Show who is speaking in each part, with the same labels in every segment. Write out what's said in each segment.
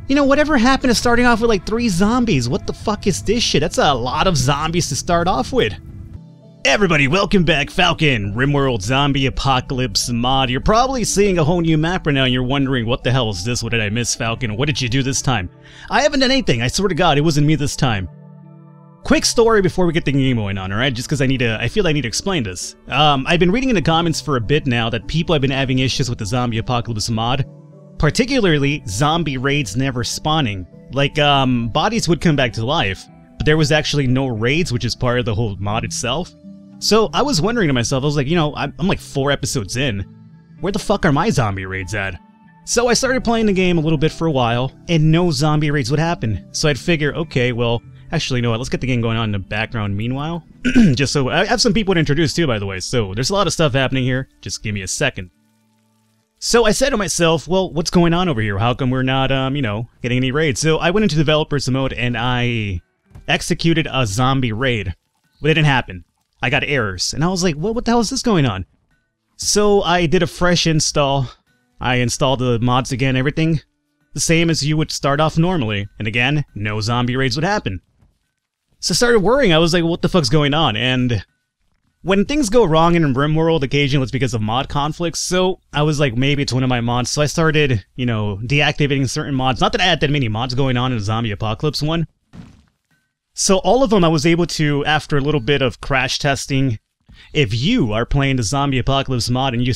Speaker 1: You know, whatever happened to starting off with like 3 zombies? What the fuck is this shit? That's a lot of zombies to start off with. Everybody, welcome back, Falcon, RimWorld Zombie Apocalypse mod. You're probably seeing a whole new map right now and you're wondering, what the hell is this? What did I miss, Falcon? What did you do this time? I haven't done anything, I swear to God, it wasn't me this time. Quick story before we get the game going on, alright? Just because I feel I need to explain this. I've been reading in the comments for a bit now that people have been having issues with the Zombie Apocalypse mod. Particularly, zombie raids never spawning. Like, bodies would come back to life, but there was actually no raids, which is part of the whole mod itself. So, I was wondering to myself, I was like, you know, I'm like 4 episodes in. Where the fuck are my zombie raids at? So I started playing the game a little bit for a while, and no zombie raids would happen. So I'd figure, okay, well, actually, you know what, let's get the game going on in the background meanwhile. Just so, I have some people to introduce too, by the way, so there's a lot of stuff happening here. Just give me a second. So I said to myself, well, what's going on over here? How come we're not, you know, getting any raids? So I went into developers mode and I executed a zombie raid. But it didn't happen. I got errors. And I was like, what the hell is this going on? So I did a fresh install. I installed the mods again, everything the same as you would start off normally. And again, no zombie raids would happen. So I started worrying. I was like, what the fuck's going on? And when things go wrong in RimWorld, occasionally it's because of mod conflicts, so I was like, maybe it's one of my mods, so I started, you know, deactivating certain mods. Not that I had that many mods going on in the Zombie Apocalypse one. So all of them I was able to, after a little bit of crash testing, if you are playing the Zombie Apocalypse mod and you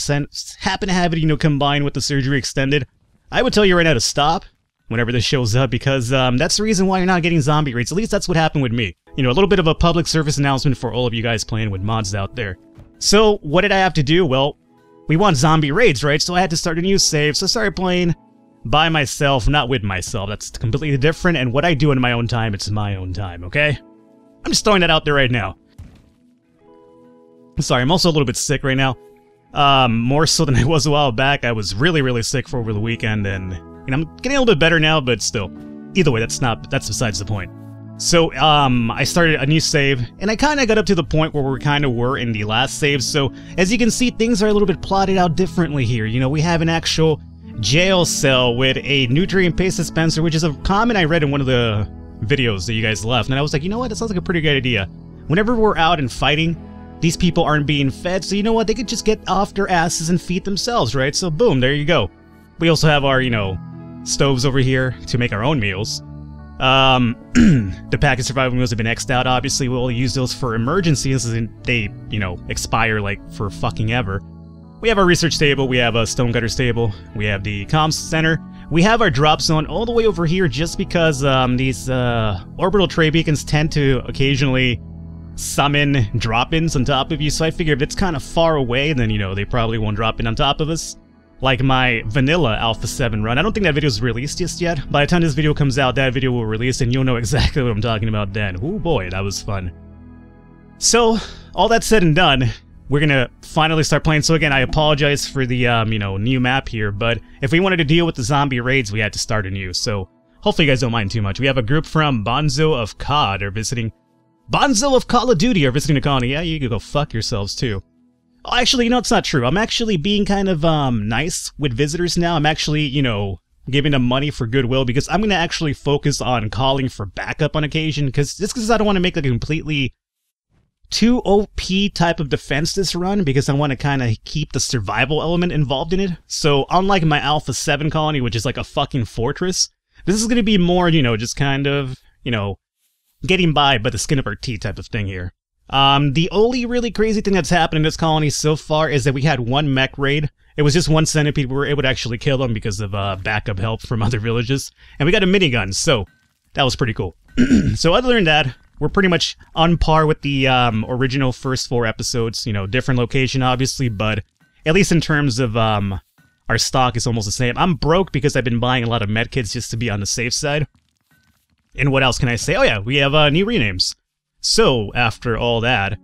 Speaker 1: happen to have it, you know, combined with the Surgery Extended, I would tell you right now to stop whenever this shows up, because that's the reason why you're not getting zombie raids. At least that's what happened with me. You know, a little bit of a public service announcement for all of you guys playing with mods out there. So, what did I have to do? Well, we want zombie raids, right? So I had to start a new save, so I started playing by myself, not with myself. That's completely different, and what I do in my own time, it's my own time, okay? I'm just throwing that out there right now. I'm sorry, I'm also a little bit sick right now. More so than I was a while back. I was really sick for over the weekend, and you know, I'm getting a little bit better now, but still. Either way, that's besides the point. So, I started a new save, and I kind of got up to the point where we kind of were in the last save, so as you can see, things are a little bit plotted out differently here. You know, we have an actual jail cell with a nutrient paste dispenser, which is a comment I read in one of the videos that you guys left, and I was like, you know what, that sounds like a pretty good idea. Whenever we're out and fighting, these people aren't being fed, so you know what, they could just get off their asses and feed themselves, right? So boom, there you go. We also have our, you know, stoves over here to make our own meals. The package survival meals have been X'd out, obviously. We'll use those for emergencies, and they, you know, expire, like, for fucking ever. We have our research table, we have a stone gutter table, we have the comms center, we have our drop zone all the way over here just because, these, orbital tray beacons tend to occasionally summon drop-ins on top of you, so I figured if it's kind of far away, then, you know, they probably won't drop in on top of us. Like my vanilla Alpha 7 run. I don't think that video is released just yet. By the time this video comes out, that video will release and you'll know exactly what I'm talking about then. Oh boy, that was fun. So, all that said and done, we're gonna finally start playing. So again, I apologize for the, you know, new map here, but if we wanted to deal with the zombie raids, we had to start anew. So, hopefully you guys don't mind too much. We have a group from Bonzo of COD are visiting. Bonzo of Call of Duty are visiting the colony. Yeah, you can go fuck yourselves too. Oh, actually, you know, it's not true. I'm actually being kind of, nice with visitors now. I'm actually, you know, giving them money for goodwill because I'm going to actually focus on calling for backup on occasion because I don't want to make like a completely too OP type of defense this run because I want to kind of keep the survival element involved in it. So, unlike my Alpha 7 colony, which is like a fucking fortress, this is going to be more, you know, just kind of, you know, getting by the skin of our teeth type of thing here. The only really crazy thing that's happened in this colony so far is that we had one mech raid. It was just one centipede. We were able to actually kill them because of backup help from other villages. And we got a minigun, so that was pretty cool. So other than that, we're pretty much on par with the original first 4 episodes. You know, different location, obviously, but at least in terms of our stock, it's almost the same. I'm broke because I've been buying a lot of medkits just to be on the safe side. And what else can I say? Oh yeah, we have new renames. So, after all that,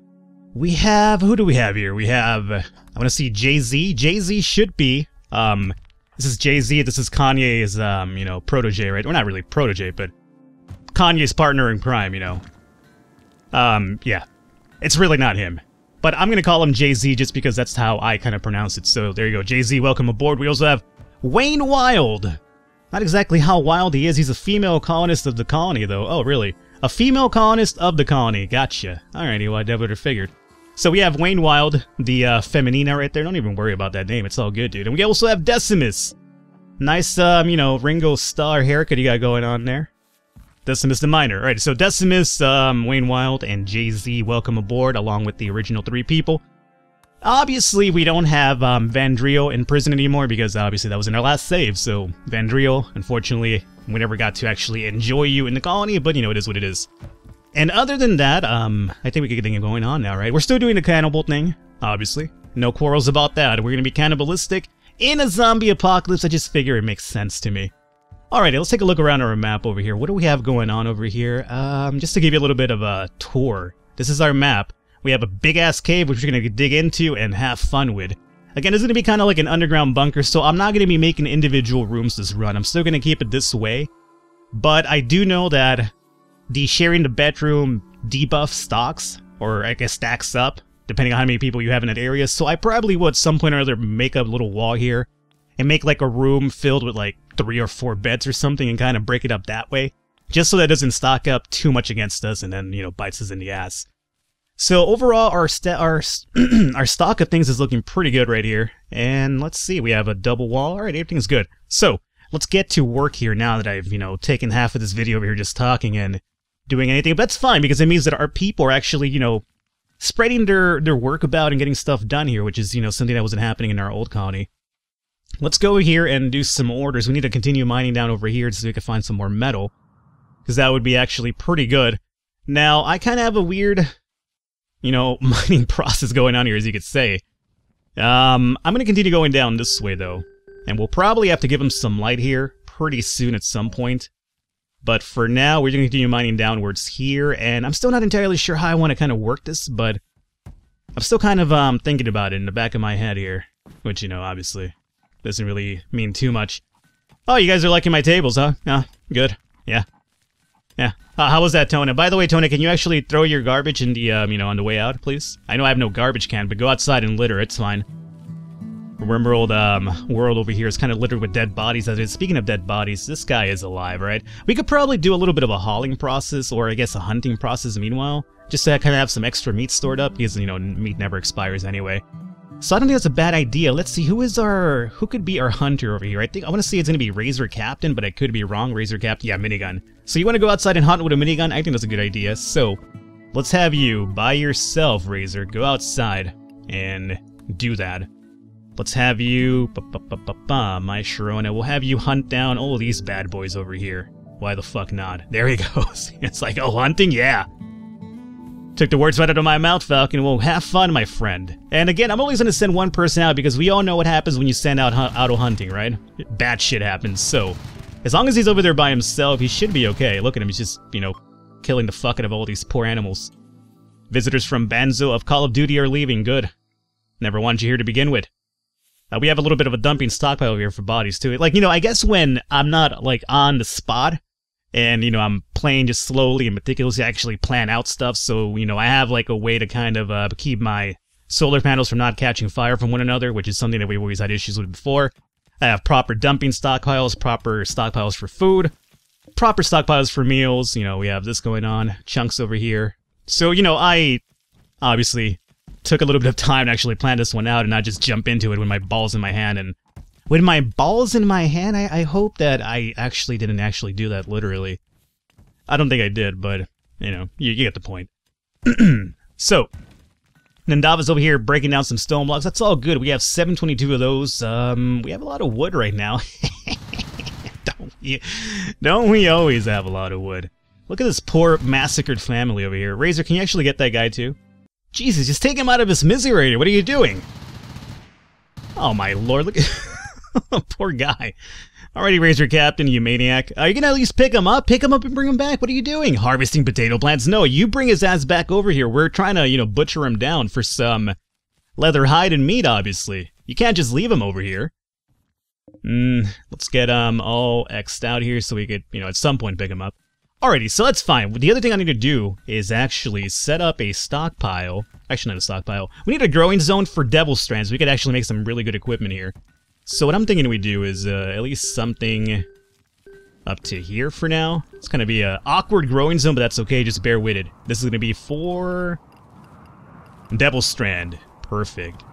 Speaker 1: we have, who do we have here? We have, I want to see Jay-Z. Jay-Z should be, this is Jay-Z, this is Kanye's, you know, protege, right? Well, not really protege, but Kanye's partner in crime, you know. Yeah, it's really not him. But I'm going to call him Jay-Z just because that's how I kind of pronounce it. So, there you go, Jay-Z, welcome aboard. We also have Wayne Wild. Not exactly how wild he is. He's a female colonist of the colony, though. Oh, really? A female colonist of the colony. Gotcha. Alrighty, well, I never would have figured. So we have Wayne Wild, the Feminina right there. Don't even worry about that name. It's all good, dude. And we also have Decimus. Nice, you know, Ringo Starr haircut you got going on there. Decimus the Minor. Alright, so Decimus, Wayne Wild, and Jay-Z, welcome aboard, along with the original 3 people. Obviously, we don't have Vandrio in prison anymore, because obviously that was in our last save, so Vandrio, unfortunately, we never got to actually enjoy you in the colony, but, you know, it is what it is. And other than that, I think we can get things going on now, right? We're still doing the cannibal thing, obviously. No quarrels about that. We're gonna be cannibalistic in a zombie apocalypse. I just figure it makes sense to me. Alrighty, let's take a look around our map over here. What do we have going on over here? Just to give you a little bit of a tour. This is our map. We have a big-ass cave, which we're going to dig into and have fun with. Again, it's going to be kind of like an underground bunker, so I'm not going to be making individual rooms this run. I'm still going to keep it this way. But I do know that the sharing the bedroom debuff stocks, or I guess stacks up, depending on how many people you have in that area. So I probably would at some point or other make a little wall here and make like a room filled with like 3 or 4 beds or something and kind of break it up that way. Just so that it doesn't stock up too much against us and then, you know, bites us in the ass. So overall, our stock of things is looking pretty good right here. And let's see, we have a double wall. Alright, everything's good. So, let's get to work here now that I've, you know, taken half of this video over here just talking and doing anything. But that's fine, because it means that our people are actually, you know, spreading their work about and getting stuff done here, which is, you know, something that wasn't happening in our old colony. Let's go here and do some orders. We need to continue mining down over here so we can find some more metal, because that would be actually pretty good. Now, I kind of have a weird, you know, mining process going on here, as you could say. I'm going to continue going down this way, though. And we'll probably have to give him some light here pretty soon at some point. But for now, we're going to continue mining downwards here. And I'm still not entirely sure how I want to kind of work this, but I'm still kind of thinking about it in the back of my head here. Which, you know, obviously doesn't really mean too much. Oh, you guys are liking my tables, huh? Yeah, good. Yeah. Yeah. How was that, Tona? By the way, Tona, can you actually throw your garbage in the, you know, on the way out, please? I know I have no garbage can, but go outside and litter. It's fine. RimWorld, world over here is kind of littered with dead bodies. As it is. Speaking of dead bodies, this guy is alive, right? We could probably do a little bit of a hauling process, or I guess a hunting process meanwhile, just to kind of have some extra meat stored up, because, you know, meat never expires anyway. So I don't think that's a bad idea. Let's see, who could be our hunter over here? I want to say it's going to be Razor Captain, but I could be wrong. Razor Captain, yeah, minigun. So you want to go outside and hunt with a minigun? I think that's a good idea. So let's have you, by yourself, Razor, go outside and do that. Let's have you, my Sharona, we'll have you hunt down all these bad boys over here. Why the fuck not? There he goes. It's like, oh, hunting? Yeah. Took the words right out of my mouth, Falcon. Well, have fun, my friend. And again, I'm always going to send one person out, because we all know what happens when you send out auto hunting, right? Bad shit happens, so as long as he's over there by himself, he should be okay. Look at him, he's just, you know, killing the fuck out of all these poor animals. Visitors from Banzo of Call of Duty are leaving. Good. Never wanted you here to begin with. We have a little bit of a dumping stockpile here for bodies, too. Like, you know, I guess when I'm not, like, on the spot, and, you know, I'm playing just slowly and meticulously, actually plan out stuff, so, you know, I have, like, a way to kind of keep my solar panels from not catching fire from one another, which is something that we've always had issues with before. I have proper dumping stockpiles, proper stockpiles for food, proper stockpiles for meals. You know, we have this going on, chunks over here. So, you know, I obviously took a little bit of time to actually plan this one out and not just jump into it with my balls in my hand. And with my balls in my hand, I hope that I actually didn't actually do that literally. I don't think I did, but, you know, you get the point. So, Nandava's over here breaking down some stone blocks. That's all good. We have 722 of those. We have a lot of wood right now. Don't we always have a lot of wood? Look at this poor massacred family over here. Razor, can you actually get that guy too? Jesus, just take him out of his misery. What are you doing? Oh my lord, look at... Poor guy. Alrighty, Razor Captain, you maniac. Are you gonna at least pick him up? Pick him up and bring him back? What are you doing? Harvesting potato plants? No, you bring his ass back over here. We're trying to, you know, butcher him down for some leather, hide, and meat, obviously. You can't just leave him over here. Let's get all X'd out here so we could, you know, at some point pick him up. Alrighty, so that's fine. The other thing I need to do is actually set up a stockpile. Actually, not a stockpile. We need a growing zone for devil strands. We could actually make some really good equipment here. So what I'm thinking we do is at least something up to here for now. It's gonna be an awkward growing zone, but that's okay, just bear with it. This is gonna be for Devil Strand. Perfect.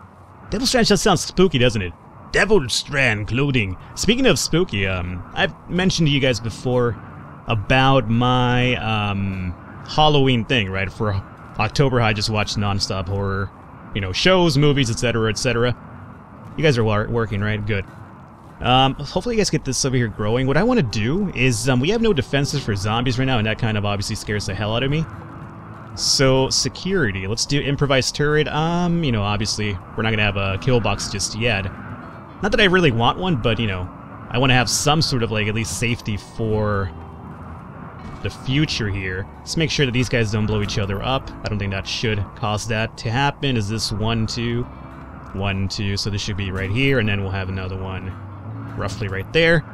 Speaker 1: Devil Strand just sounds spooky, doesn't it? Devil Strand clothing. Speaking of spooky, I've mentioned to you guys before about my Halloween thing, right? For October, I just watched non-stop horror, you know, shows, movies, etc., etc. You guys are working, right? Good. Hopefully you guys get this over here growing. What I want to do is, we have no defenses for zombies right now, and that kind of obviously scares the hell out of me. So, security. Let's do improvised turret. You know, obviously, we're not going to have a kill box just yet. Not that I really want one, but, you know, I want to have some sort of, like, at least safety for the future here. Let's make sure that these guys don't blow each other up. I don't think that should cause that to happen. Is this 1, 2? 1, 2, so this should be right here, and then we'll have another one roughly right there.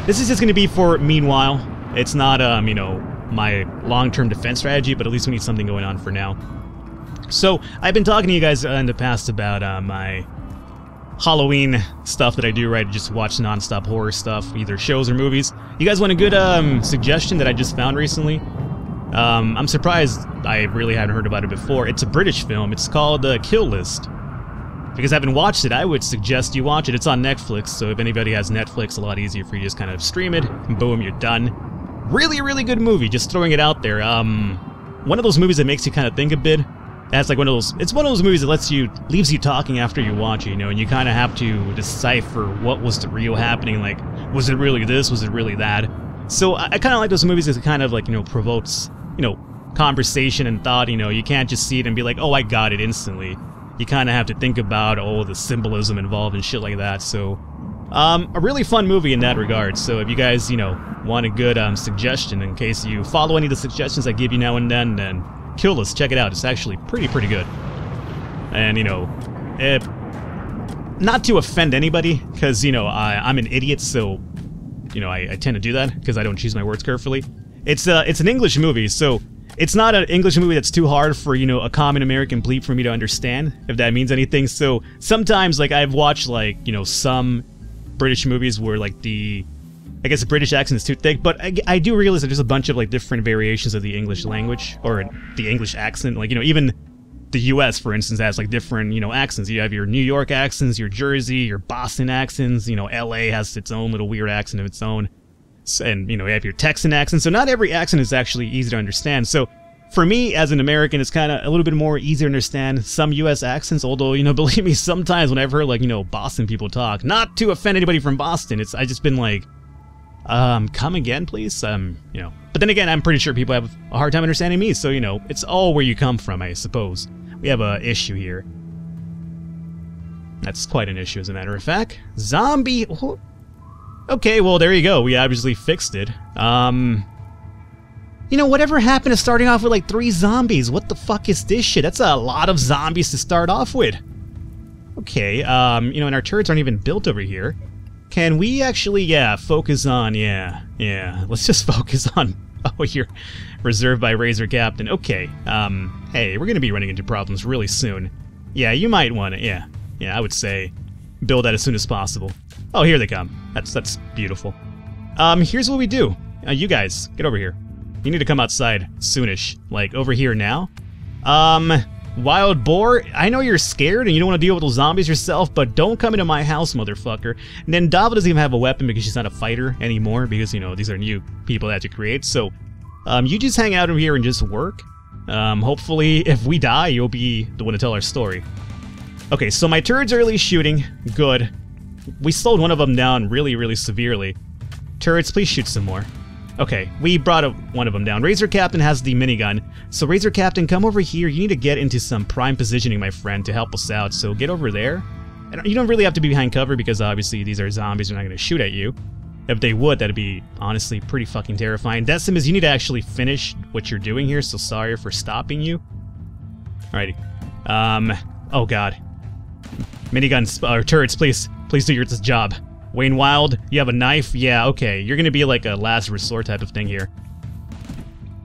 Speaker 1: This is just going to be for meanwhile. It's not, you know, my long-term defense strategy, but at least we need something going on for now. So, I've been talking to you guys in the past about my Halloween stuff that I do, right? Just watch non-stop horror stuff, either shows or movies. You guys want a good suggestion that I just found recently? I'm surprised I really haven't heard about it before. It's a British film. It's called Kill List. Because I haven't watched it, I would suggest you watch it. It's on Netflix, so if anybody has Netflix, a lot easier for you to just kind of stream it, and boom, you're done. Really, really good movie, just throwing it out there. One of those movies that makes you kind of think a bit. That's like one of those, it's one of those movies that leaves you talking after you watch it, you know, and you kind of have to decipher what was the real happening, like, was it really this, was it really that? So I kind of like those movies because it kind of, like, you know, provokes, you know, conversation and thought, you know, you can't just see it and be like, oh, I got it instantly. You kind of have to think about, oh, the symbolism involved and shit like that, so a really fun movie in that regard. So if you guys, you know, want a good suggestion in case you follow any of the suggestions I give you now and then Kill List, check it out. It's actually pretty good. And, you know, not to offend anybody, because, you know, I'm an idiot, so, you know, I tend to do that, because I don't choose my words carefully. It's an English movie, so it's not an English movie that's too hard for, you know, a common American bleep for me to understand, if that means anything. So sometimes, like, I've watched, like, you know, some British movies where, like, I guess the British accent is too thick, but I do realize that there's a bunch of, like, different variations of the English language, or the English accent. Like, you know, even the US, for instance, has, like, different, you know, accents. You have your New York accents, your Jersey, your Boston accents, you know, LA has its own little weird accent of its own. And, you know, you have your Texan accent, so not every accent is actually easy to understand. So, for me, as an American, it's kind of a little bit more easy to understand some U.S. accents, although, you know, believe me, sometimes when I've heard, like, you know, Boston people talk, not to offend anybody from Boston, I just been like, come again, please? You know. But then again, I'm pretty sure people have a hard time understanding me, so, you know, it's all where you come from, I suppose. We have a issue here. That's quite an issue, as a matter of fact. Zombie... Okay, well, there you go. We obviously fixed it. You know, whatever happened to starting off with, like, 3 zombies? What the fuck is this shit? That's a lot of zombies to start off with. Okay, you know, and our turrets aren't even built over here. Can we actually, focus on, let's just focus on, oh, you're reserved by Razor Captain. Okay, hey, we're gonna be running into problems really soon. Yeah, you might want to, yeah, I would say build that as soon as possible. Oh, here they come. That's beautiful. Here's what we do. You guys, get over here. You need to come outside soonish. Like, over here now. Wild boar, I know you're scared and you don't want to deal with those zombies yourself, but don't come into my house, motherfucker. And then Dava doesn't even have a weapon because she's not a fighter anymore, because, you know, these are new people that I have to create. So, you just hang out over here and just work. Hopefully, if we die, you'll be the one to tell our story. Okay, so my turret's early shooting. Good. We slowed one of them down really, really severely. Turrets, please shoot some more. Okay, we brought one of them down. Razor Captain has the minigun. So Razor Captain, come over here. You need to get into some prime positioning, my friend, to help us out. So get over there. And you don't really have to be behind cover because obviously these are zombies. They're not going to shoot at you. If they would, that'd be honestly pretty fucking terrifying. Decimus, you need to actually finish what you're doing here. So sorry for stopping you. Alrighty. Oh god. Miniguns, or turrets, please do your job. Wayne Wild, you have a knife? Yeah, okay. You're gonna be like a last resort type of thing here.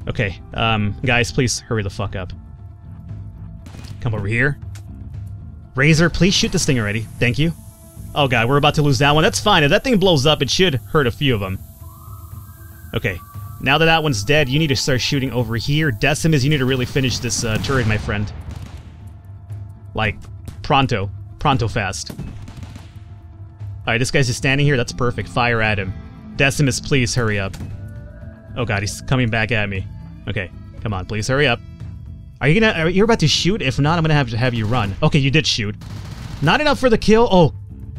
Speaker 1: Okay, guys, please hurry the fuck up. Come over here. Razor, please shoot this thing already. Thank you. Oh god, we're about to lose that one. That's fine. If that thing blows up, it should hurt a few of them. Okay. Now that that one's dead, you need to start shooting over here. Decimus, you need to really finish this turret, my friend. Like, pronto. Pronto fast. Alright, this guy's just standing here. That's perfect. Fire at him. Decimus, please hurry up. Oh god, he's coming back at me. Okay, come on, please hurry up. You're about to shoot? If not, I'm gonna have you run. Okay, you did shoot. Not enough for the kill. Oh,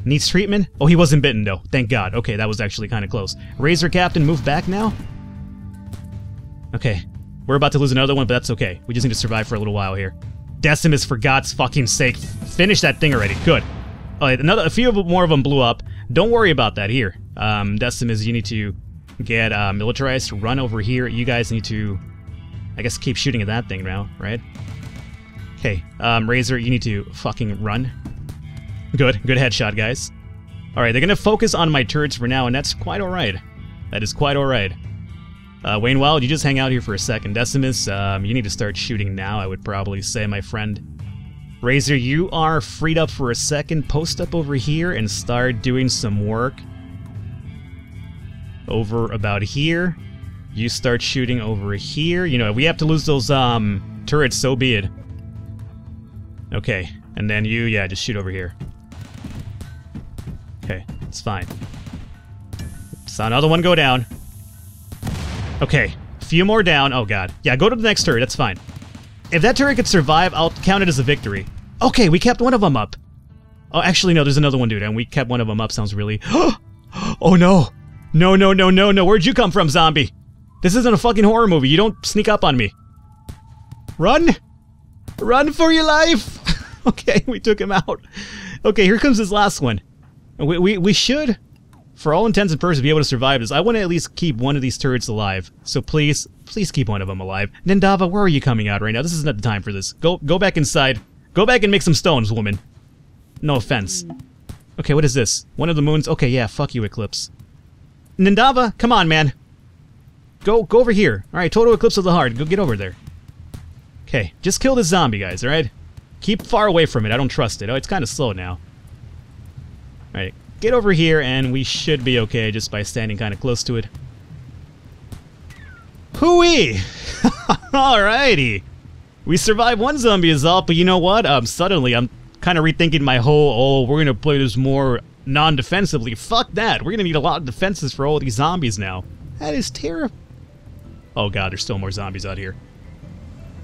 Speaker 1: needs treatment? Oh, he wasn't bitten though. Thank god. Okay, that was actually kind of close. Razor Captain, move back now? Okay, we're about to lose another one, but that's okay. We just need to survive for a little while here. Decimus, for God's fucking sake, finish that thing already. Good. Alright, a few more of them blew up. Don't worry about that here. Decimus, you need to get militarized. Run over here. You guys need to, I guess, keep shooting at that thing now, right? Okay, Razor, you need to fucking run. Good headshot, guys. Alright, they're gonna focus on my turrets for now, and that's quite alright. That is quite alright. Wayne Wild, you just hang out here for a second. Decimus, you need to start shooting now, I would probably say, my friend. Razor, you are freed up for a second. Post up over here and start doing some work. Over about here. You start shooting over here. You know, if we have to lose those turrets, so be it. Okay, and then you, yeah, just shoot over here. Okay, it's fine. Saw another one go down. Okay, a few more down. Oh god. Yeah, go to the next turret, that's fine. If that turret could survive, I'll count it as a victory. Okay, we kept one of them up. Oh, actually, no, there's another one, dude, and we kept one of them up. Sounds really... Oh, no. No, no, no, no, no. Where'd you come from, zombie? This isn't a fucking horror movie. You don't sneak up on me. Run! Run for your life! Okay, we took him out. Okay, here comes this last one. We should, for all intents and purposes, be able to survive this. I want to at least keep one of these turrets alive. So please, please keep one of them alive. Nindava, where are you coming out right now? This isn't the time for this. Go back inside. Go back and make some stones, woman. No offense. Okay, what is this? One of the moons? Okay, yeah, fuck you, Eclipse. Nindava, come on, man. Go over here. Alright, total eclipse of the heart. Go get over there. Okay, just kill this zombie, guys, alright? Keep far away from it. I don't trust it. Oh, it's kind of slow now. Alright, get over here, and we should be okay just by standing kind of close to it. Hooey! Alrighty. We survived one zombie assault, but you know what? Suddenly, I'm kind of rethinking my whole, oh, we're going to play this more non-defensively. Fuck that. We're going to need a lot of defenses for all of these zombies now. That is terrible. Oh god, there's still more zombies out here.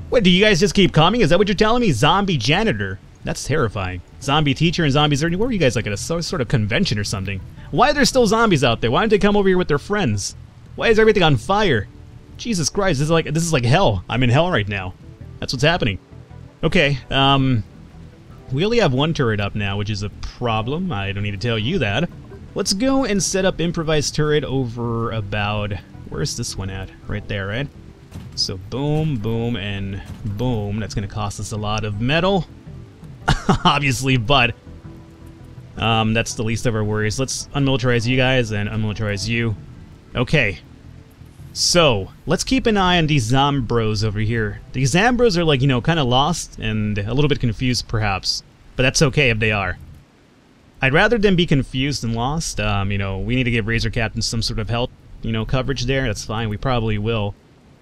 Speaker 1: Wait, do you guys just keep coming? Is that what you're telling me? Zombie janitor. That's terrifying. Zombie teacher and zombies. Where are you guys, like at a sort of convention or something? Why are there still zombies out there? Why don't they come over here with their friends? Why is everything on fire? Jesus Christ, this is like hell. I'm in hell right now. That's what's happening. Okay, we only have one turret up now, which is a problem. I don't need to tell you that. Let's go and set up improvised turret over about... Where's this one at? Right there, right? So boom, boom, and boom. That's going to cost us a lot of metal. Obviously, but... that's the least of our worries. Let's unmilitarize you guys and unmilitarize you. Okay. So, let's keep an eye on these Zombros over here. These Zombros are like, you know, kind of lost and a little bit confused, perhaps. But that's okay if they are. I'd rather them be confused than lost. You know, we need to give Razor Captain some sort of health, you know, coverage there. That's fine, we probably will.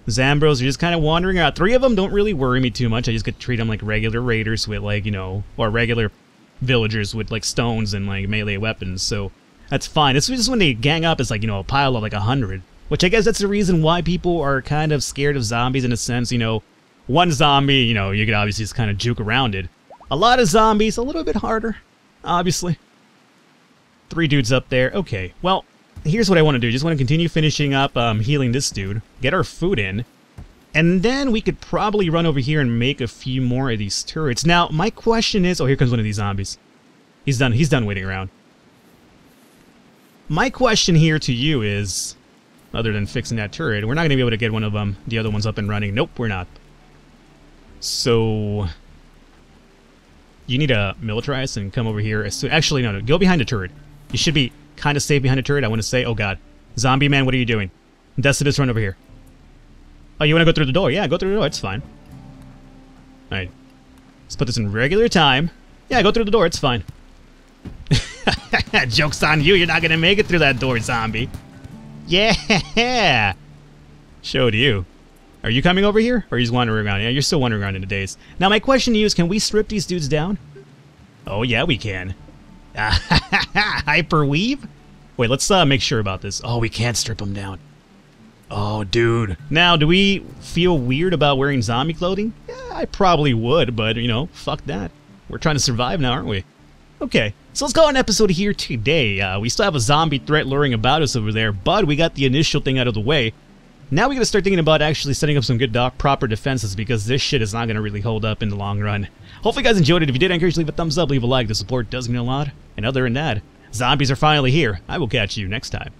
Speaker 1: Zambros are just kind of wandering out. 3 of them don't really worry me too much. I just get to treat them like regular raiders with, like, you know, or regular villagers with, like, stones and, like, melee weapons. So, that's fine. This is when they gang up as, like, you know, a pile of, like, 100. Which I guess that's the reason why people are kind of scared of zombies in a sense. You know, one zombie, you know, you could obviously just kind of juke around it. A lot of zombies, a little bit harder, obviously. 3 dudes up there. Okay, well, here's what I want to do. Just want to continue finishing up healing this dude. Get our food in. And then we could probably run over here and make a few more of these turrets. Now, my question is... Oh, here comes one of these zombies. He's done waiting around. My question here to you is... Other than fixing that turret, we're not going to be able to get one of them, the other ones up and running. Nope, we're not. So... You need to militarize and come over here. Actually, no, go behind the turret. You should be kind of safe behind the turret, I want to say. Oh, God. Zombie man, what are you doing? Decimus, run over here. Oh, you want to go through the door? Yeah, go through the door. It's fine. Alright. Let's put this in regular time. Yeah, go through the door. It's fine. Joke's on you. You're not going to make it through that door, zombie. Yeah! Showed you. Are you coming over here? Or are you just wandering around? Yeah, you're still wandering around in the days. Now, my question to you is, can we strip these dudes down? Oh, yeah, we can. Hyperweave? Wait, let's make sure about this. Oh, we can't strip them down. Oh, dude. Now, do we feel weird about wearing zombie clothing? Yeah, I probably would, but, you know, fuck that. We're trying to survive now, aren't we? Okay, so let's call an episode here today. We still have a zombie threat luring about us over there, but we got the initial thing out of the way. Now we gotta start thinking about actually setting up some good proper defenses, because this shit is not gonna really hold up in the long run. Hopefully you guys enjoyed it. If you did, I encourage you to leave a thumbs up, leave a like. The support does mean a lot. And other than that, zombies are finally here. I will catch you next time.